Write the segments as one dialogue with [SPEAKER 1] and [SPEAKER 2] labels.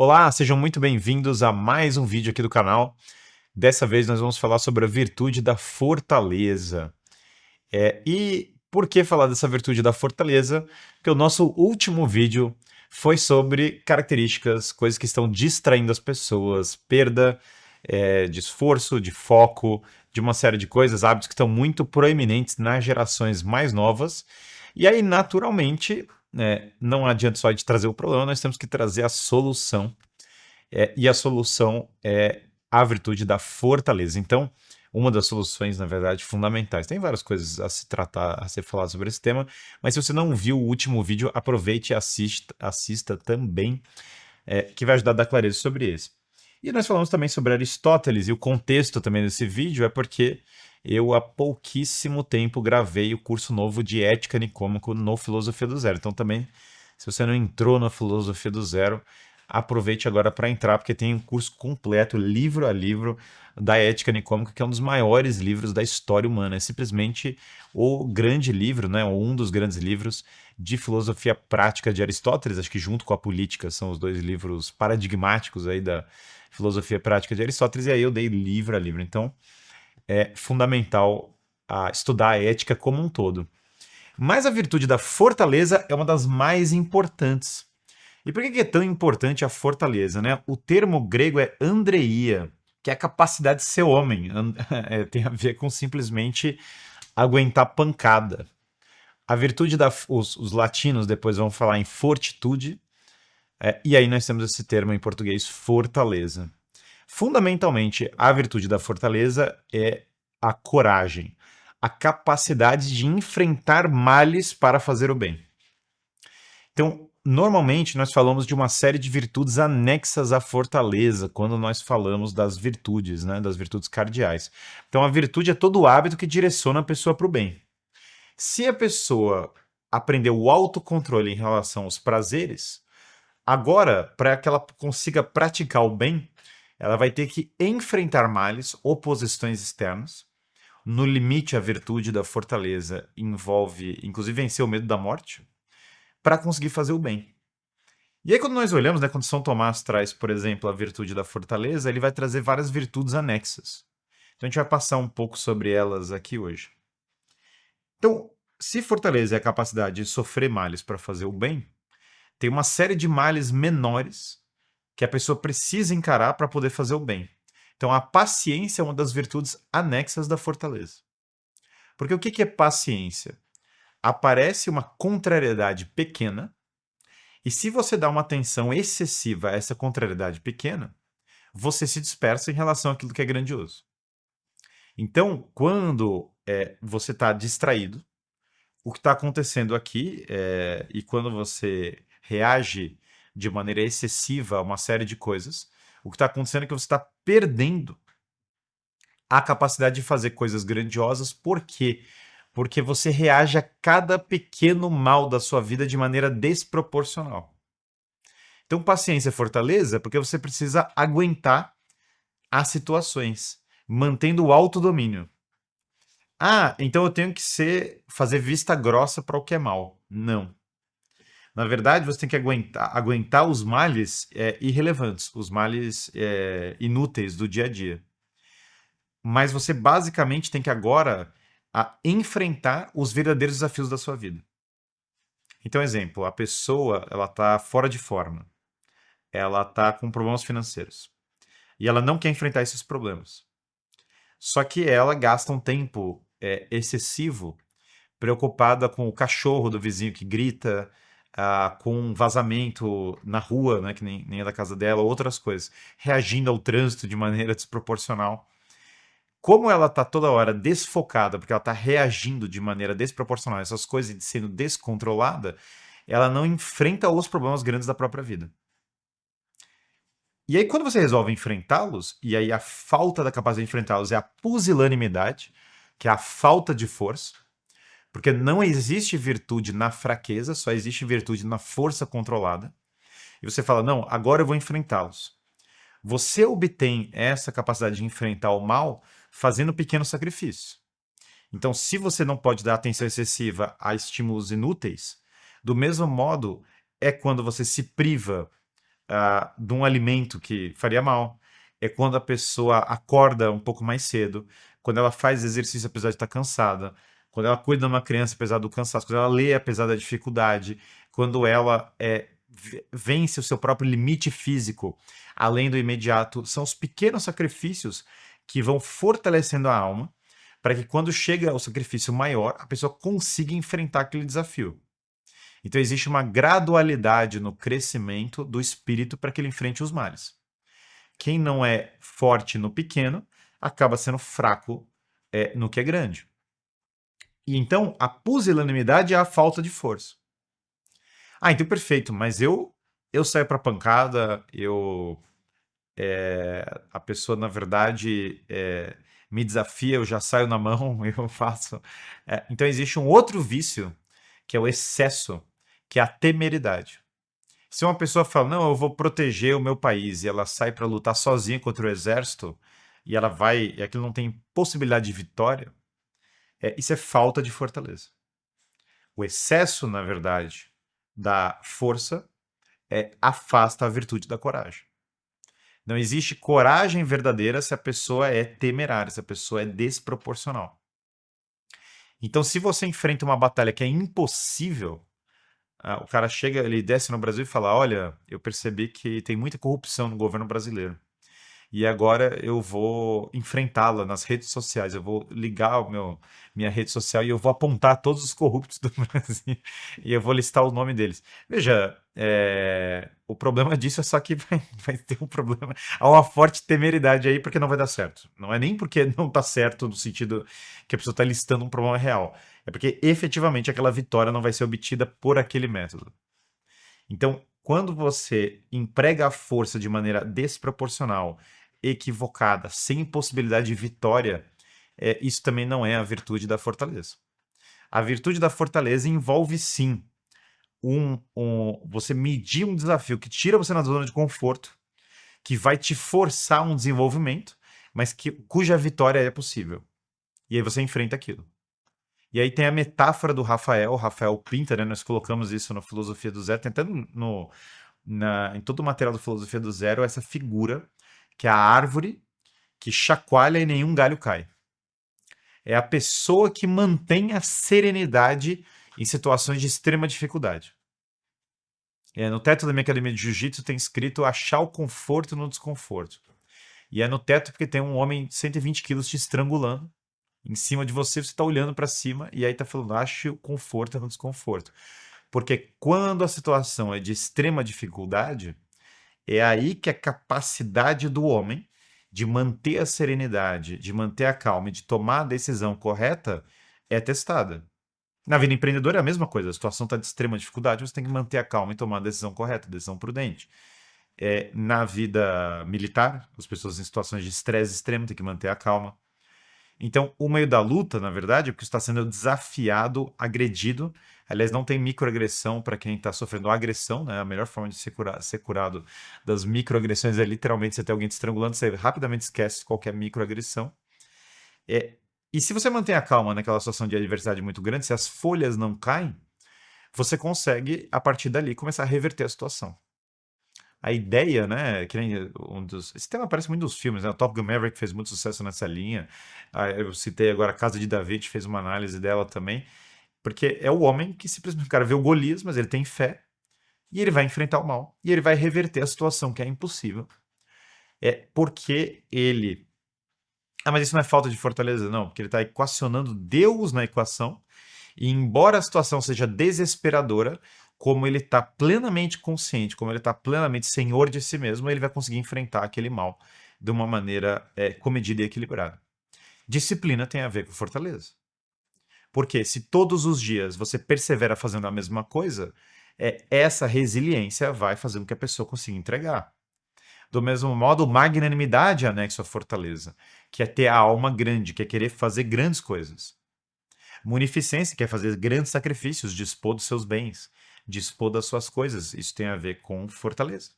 [SPEAKER 1] Olá, sejam muito bem-vindos a mais um vídeo aqui do canal. Dessa vez nós vamos falar sobre a virtude da fortaleza. E por que falar dessa virtude da fortaleza? Porque o nosso último vídeo foi sobre características, coisas que estão distraindo as pessoas, perda, de esforço, de foco, de uma série de coisas, hábitos que estão muito proeminentes nas gerações mais novas. E aí, naturalmente, não adianta só de trazer o problema, nós temos que trazer a solução. E a solução é a virtude da fortaleza. Então, uma das soluções, na verdade, fundamentais. Tem várias coisas a se tratar, a ser falado sobre esse tema, mas se você não viu o último vídeo, aproveite e assista também, que vai ajudar a dar clareza sobre esse. E nós falamos também sobre Aristóteles, e o contexto também desse vídeo é porque eu há pouquíssimo tempo gravei o curso novo de Ética Nicômaco no Filosofia do Zero. Então também, se você não entrou na Filosofia do Zero, aproveite agora para entrar, porque tem um curso completo, livro a livro, da Ética Nicômaca, que é um dos maiores livros da história humana. É simplesmente o grande livro, né, um dos grandes livros de filosofia prática de Aristóteles, acho que junto com a Política são os dois livros paradigmáticos aí da filosofia prática de Aristóteles, e aí eu dei livro a livro. Então, é fundamental estudar a ética como um todo. Mas a virtude da fortaleza é uma das mais importantes. E por que é tão importante a fortaleza, né? O termo grego é andreia, que é a capacidade de ser homem. Tem a ver com simplesmente aguentar pancada. A virtude os latinos depois vão falar em fortitude, e aí nós temos esse termo em português, fortaleza. Fundamentalmente, a virtude da fortaleza é a coragem, a capacidade de enfrentar males para fazer o bem. Então, normalmente nós falamos de uma série de virtudes anexas à fortaleza, quando nós falamos das virtudes, né, das virtudes cardeais. Então, a virtude é todo o hábito que direciona a pessoa para o bem. Se a pessoa aprendeu o autocontrole em relação aos prazeres, agora, para que ela consiga praticar o bem, ela vai ter que enfrentar males, oposições externas. No limite, a virtude da fortaleza envolve, inclusive, vencer o medo da morte, para conseguir fazer o bem. E aí, quando nós olhamos, né, quando São Tomás traz, por exemplo, a virtude da fortaleza, ele vai trazer várias virtudes anexas. Então, a gente vai passar um pouco sobre elas aqui hoje. Então, se fortaleza é a capacidade de sofrer males para fazer o bem, tem uma série de males menores que a pessoa precisa encarar para poder fazer o bem. Então, a paciência é uma das virtudes anexas da fortaleza. Porque o que é paciência? Aparece uma contrariedade pequena, e se você dá uma atenção excessiva a essa contrariedade pequena, você se dispersa em relação àquilo que é grandioso. Então, quando você está distraído, o que está acontecendo aqui, e quando você reage de maneira excessiva a uma série de coisas, o que está acontecendo é que você está perdendo a capacidade de fazer coisas grandiosas. Por quê? Porque você reage a cada pequeno mal da sua vida de maneira desproporcional. Então, paciência e fortaleza, porque você precisa aguentar as situações, mantendo o autodomínio. Ah, então eu tenho que fazer vista grossa para o que é mal. Não. Na verdade, você tem que aguentar os males irrelevantes, os males inúteis do dia a dia. Mas você basicamente tem que agora enfrentar os verdadeiros desafios da sua vida. Então, exemplo, a pessoa ela está fora de forma, ela está com problemas financeiros e ela não quer enfrentar esses problemas. Só que ela gasta um tempo excessivo preocupada com o cachorro do vizinho que grita, com um vazamento na rua, né, que nem é da casa dela, outras coisas, reagindo ao trânsito de maneira desproporcional. Como ela está toda hora desfocada, porque ela está reagindo de maneira desproporcional a essas coisas e sendo descontrolada, ela não enfrenta os problemas grandes da própria vida. E aí, quando você resolve enfrentá-los, e aí a falta da capacidade de enfrentá-los é a pusilanimidade, que é a falta de força, porque não existe virtude na fraqueza, só existe virtude na força controlada. E você fala, não, agora eu vou enfrentá-los. Você obtém essa capacidade de enfrentar o mal fazendo pequenos sacrifícios. Então, se você não pode dar atenção excessiva a estímulos inúteis, do mesmo modo é quando você se priva de um alimento que faria mal, é quando a pessoa acorda um pouco mais cedo, quando ela faz exercício apesar de estar cansada, quando ela cuida de uma criança apesar do cansaço, quando ela lê apesar da dificuldade, quando ela vence o seu próprio limite físico, além do imediato. São os pequenos sacrifícios que vão fortalecendo a alma para que quando chega ao sacrifício maior, a pessoa consiga enfrentar aquele desafio. Então existe uma gradualidade no crescimento do espírito para que ele enfrente os males. Quem não é forte no pequeno acaba sendo fraco no que é grande. E então a pusilanimidade é a falta de força. Ah, então perfeito, mas eu saio para pancada, a pessoa na verdade me desafia, eu já saio na mão, eu faço. Então existe um outro vício que é o excesso, que é a temeridade. Se uma pessoa fala, não, eu vou proteger o meu país, e ela sai para lutar sozinha contra o exército, e ela vai, e aquilo não tem possibilidade de vitória, isso é falta de fortaleza. O excesso, na verdade, da força afasta a virtude da coragem. Não existe coragem verdadeira se a pessoa é temerária, se a pessoa é desproporcional. Então, se você enfrenta uma batalha que é impossível, o cara chega, ele desce no Brasil e fala: Olha, eu percebi que tem muita corrupção no governo brasileiro. E agora eu vou enfrentá-la nas redes sociais. Eu vou ligar minha rede social e eu vou apontar todos os corruptos do Brasil. E eu vou listar o nome deles. Veja, o problema disso é só que vai ter um problema. Há uma forte temeridade aí porque não vai dar certo. Não é nem porque não está certo no sentido que a pessoa está listando um problema real. É porque efetivamente aquela vitória não vai ser obtida por aquele método. Então, quando você emprega a força de maneira desproporcional, equivocada, sem possibilidade de vitória, isso também não é a virtude da fortaleza. A virtude da fortaleza envolve sim você medir um desafio que tira você na zona de conforto, que vai te forçar um desenvolvimento, mas cuja vitória é possível. E aí você enfrenta aquilo. E aí tem a metáfora do Rafael, o Rafael pinta, né? Nós colocamos isso no Filosofia do Zero, tentando em todo o material do Filosofia do Zero, essa figura que é a árvore que chacoalha e nenhum galho cai. É a pessoa que mantém a serenidade em situações de extrema dificuldade. No teto da minha academia de jiu-jitsu tem escrito achar o conforto no desconforto. E é no teto porque tem um homem de 120 quilos te estrangulando. Em cima de você, você está olhando para cima e aí está falando, ache o conforto no desconforto. Porque quando a situação é de extrema dificuldade, é aí que a capacidade do homem de manter a serenidade, de manter a calma e de tomar a decisão correta é testada. Na vida empreendedora é a mesma coisa. A situação está de extrema dificuldade, você tem que manter a calma e tomar a decisão correta, a decisão prudente. Na vida militar, as pessoas em situações de estresse extremo têm que manter a calma. Então, o meio da luta, na verdade, é porque está sendo desafiado, agredido. Aliás, não tem microagressão para quem está sofrendo agressão, né? A melhor forma de ser curado das microagressões é literalmente você ter alguém te estrangulando, você rapidamente esquece qualquer microagressão. E se você mantém a calma naquela situação de adversidade muito grande, se as folhas não caem, você consegue, a partir dali, começar a reverter a situação. A ideia, né, que nem esse tema aparece muito nos filmes, né? O Top Gun Maverick fez muito sucesso nessa linha. Eu citei agora a Casa de David, fez uma análise dela também, porque é o homem que simplesmente, o cara vê o Golias, mas ele tem fé, e ele vai enfrentar o mal, e ele vai reverter a situação, que é impossível. Porque ele... Ah, mas isso não é falta de fortaleza, não, porque ele está equacionando Deus na equação, e embora a situação seja desesperadora, como ele está plenamente consciente, como ele está plenamente senhor de si mesmo, ele vai conseguir enfrentar aquele mal de uma maneira comedida e equilibrada. Disciplina tem a ver com fortaleza. Porque se todos os dias você persevera fazendo a mesma coisa, essa resiliência vai fazer com que a pessoa consiga entregar. Do mesmo modo, magnanimidade anexa à fortaleza, que é ter a alma grande, que é querer fazer grandes coisas. Munificência quer fazer grandes sacrifícios, dispor dos seus bens, dispor das suas coisas. Isso tem a ver com fortaleza.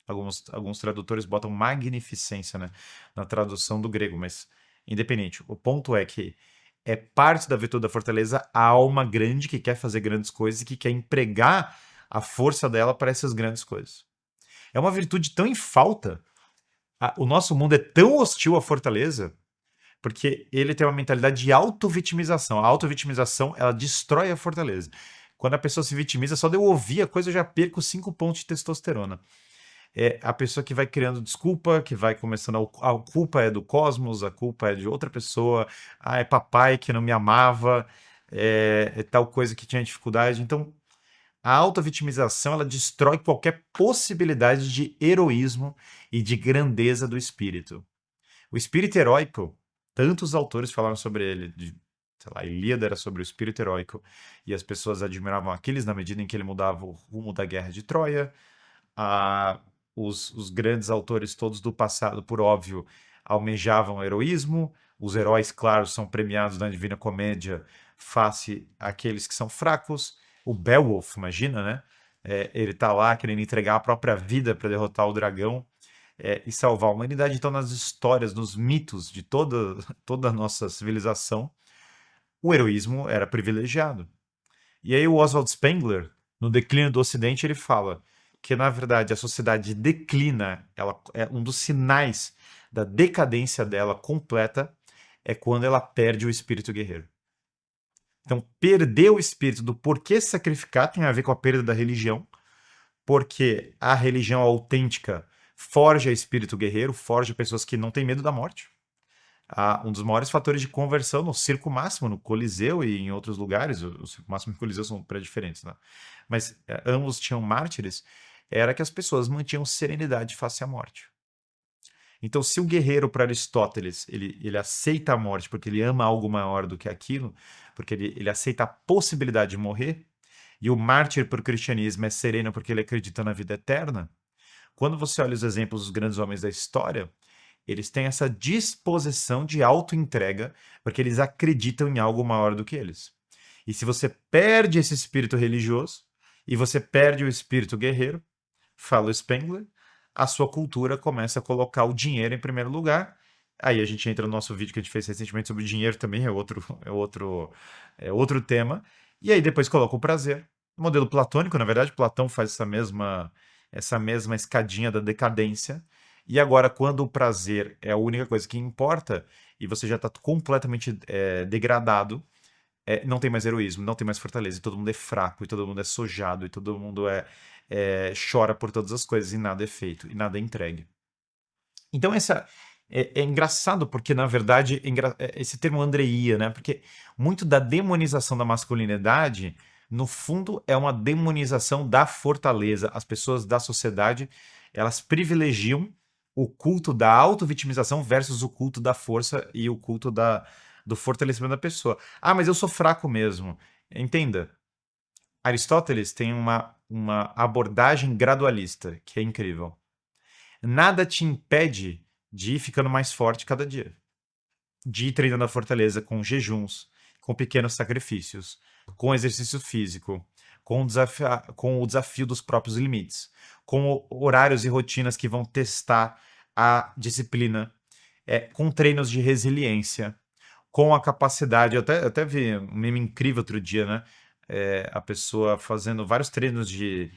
[SPEAKER 1] Alguns tradutores botam magnificência, né, na tradução do grego, mas independente. O ponto é que é parte da virtude da fortaleza a alma grande que quer fazer grandes coisas e que quer empregar a força dela para essas grandes coisas. É uma virtude tão em falta. O nosso mundo é tão hostil à fortaleza porque ele tem uma mentalidade de auto-vitimização. A auto-vitimização, ela destrói a fortaleza. Quando a pessoa se vitimiza, só de eu ouvir a coisa, eu já perco 5 pontos de testosterona. É a pessoa que vai criando desculpa, que vai começando a culpa é do cosmos, a culpa é de outra pessoa, é papai que não me amava, é tal coisa que tinha dificuldade. Então, a auto-vitimização, ela destrói qualquer possibilidade de heroísmo e de grandeza do espírito. O espírito heróico, tantos autores falaram sobre ele, sei lá, Ilíada era sobre o espírito heróico, e as pessoas admiravam Aquiles na medida em que ele mudava o rumo da guerra de Troia. Ah, os grandes autores todos do passado, por óbvio, almejavam heroísmo. Os heróis, claro, são premiados na Divina Comédia face àqueles que são fracos. O Beowulf, imagina, né? Ele tá lá querendo entregar a própria vida para derrotar o dragão e salvar a humanidade. Então, nas histórias, nos mitos de toda a nossa civilização, o heroísmo era privilegiado. E aí o Oswald Spengler, no Declínio do Ocidente, ele fala que, na verdade, a sociedade declina, ela é um dos sinais da decadência dela completa é quando ela perde o espírito guerreiro. Então, perder o espírito do porquê sacrificar tem a ver com a perda da religião, porque a religião autêntica forja espírito guerreiro, forja pessoas que não têm medo da morte. Um dos maiores fatores de conversão no Circo Máximo, no Coliseu e em outros lugares, o Circo Máximo e o Coliseu são pré-diferentes, né? Mas ambos tinham mártires, era que as pessoas mantinham serenidade face à morte. Então, se o guerreiro, para Aristóteles, ele aceita a morte porque ele ama algo maior do que aquilo, porque ele aceita a possibilidade de morrer, e o mártir para o cristianismo é sereno porque ele acredita na vida eterna, quando você olha os exemplos dos grandes homens da história, eles têm essa disposição de auto-entrega, porque eles acreditam em algo maior do que eles. E se você perde esse espírito religioso e você perde o espírito guerreiro, fala o Spengler, a sua cultura começa a colocar o dinheiro em primeiro lugar. Aí a gente entra no nosso vídeo que a gente fez recentemente sobre dinheiro também, é outro tema. E aí depois coloca o prazer. Modelo platônico, na verdade, Platão faz essa mesma escadinha da decadência. E agora, quando o prazer é a única coisa que importa e você já está completamente degradado, não tem mais heroísmo, não tem mais fortaleza, e todo mundo é fraco, e todo mundo é sojado, e todo mundo chora por todas as coisas, e nada é feito, e nada é entregue. Então, essa é engraçado, porque, na verdade, esse termo andreia, né? Porque muito da demonização da masculinidade, no fundo, é uma demonização da fortaleza. As pessoas da sociedade, elas privilegiam o culto da auto-vitimização versus o culto da força e o culto do fortalecimento da pessoa. Mas eu sou fraco mesmo. Entenda, Aristóteles tem uma abordagem gradualista, que é incrível. Nada te impede de ir ficando mais forte cada dia. De ir treinando a fortaleza com jejuns, com pequenos sacrifícios, com exercício físico, com o desafio dos próprios limites, com horários e rotinas que vão testar a disciplina, com treinos de resiliência, com a capacidade. Eu até vi um meme incrível outro dia, né? A pessoa fazendo vários treinos de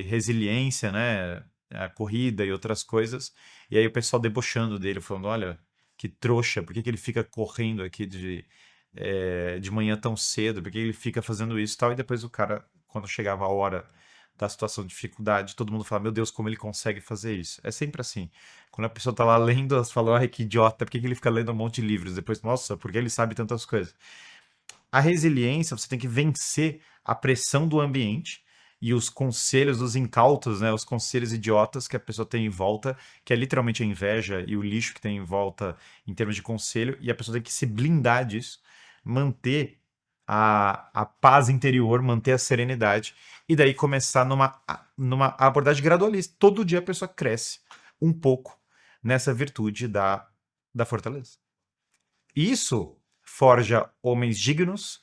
[SPEAKER 1] resiliência, né? A corrida e outras coisas. E aí o pessoal debochando dele, falando: olha, que trouxa, por que que ele fica correndo aqui de manhã tão cedo? Por que ele fica fazendo isso e tal? E depois o cara, quando chegava a hora da situação de dificuldade, todo mundo fala: meu Deus, como ele consegue fazer isso? É sempre assim. Quando a pessoa tá lá lendo, elas falam: ai, que idiota, por que que ele fica lendo um monte de livros? Depois, nossa, por que ele sabe tantas coisas? A resiliência, você tem que vencer a pressão do ambiente e os conselhos dos incautos, né, os conselhos idiotas que a pessoa tem em volta, que é literalmente a inveja e o lixo que tem em volta em termos de conselho, e a pessoa tem que se blindar disso, manter a paz interior, manter a serenidade, e daí começar numa abordagem gradualista. Todo dia a pessoa cresce um pouco nessa virtude da fortaleza. Isso forja homens dignos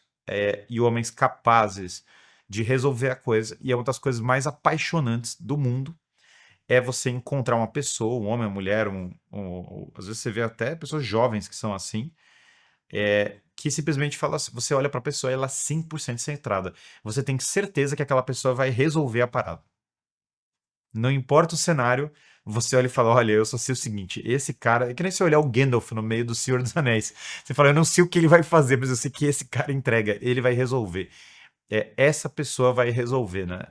[SPEAKER 1] e homens capazes de resolver a coisa. E é uma das coisas mais apaixonantes do mundo. É você encontrar uma pessoa, um homem, uma mulher, às vezes você vê até pessoas jovens que são assim, que simplesmente fala assim, você olha para a pessoa e ela é 100% centrada. Você tem certeza que aquela pessoa vai resolver a parada. Não importa o cenário, você olha e fala: olha, eu só sei o seguinte, esse cara. É que nem você olhar o Gandalf no meio do Senhor dos Anéis. Você fala: eu não sei o que ele vai fazer, mas eu sei que esse cara entrega, ele vai resolver. Essa pessoa vai resolver, né?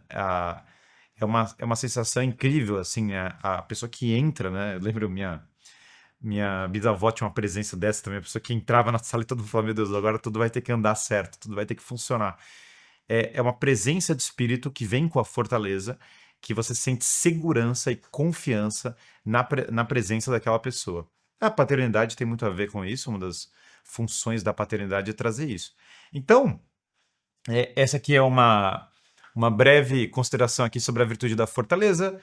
[SPEAKER 1] É uma sensação incrível, assim, a pessoa que entra, né? Eu lembro minha bisavó tinha uma presença dessa também, a pessoa que entrava na sala e todo mundo falava: meu Deus, agora tudo vai ter que andar certo, tudo vai ter que funcionar. É uma presença de espírito que vem com a fortaleza, que você sente segurança e confiança na presença daquela pessoa. A paternidade tem muito a ver com isso, uma das funções da paternidade é trazer isso. Então, essa aqui é uma breve consideração aqui sobre a virtude da fortaleza.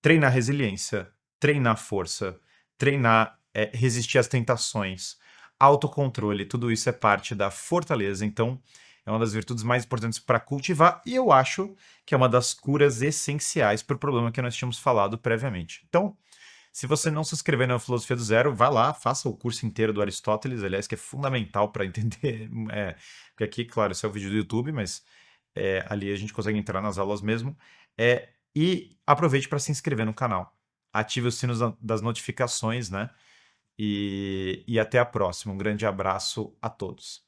[SPEAKER 1] Treinar resiliência, treinar força, treinar resistir às tentações, autocontrole, tudo isso é parte da fortaleza. Então, é uma das virtudes mais importantes para cultivar e eu acho que é uma das curas essenciais para o problema que nós tínhamos falado previamente. Então, se você não se inscreveu na Filosofia do Zero, vá lá, faça o curso inteiro do Aristóteles, aliás, que é fundamental para entender. Porque aqui, claro, esse é o vídeo do YouTube, mas ali a gente consegue entrar nas aulas mesmo. E aproveite para se inscrever no canal. Ative os sinos das notificações, né? E até a próxima. Um grande abraço a todos.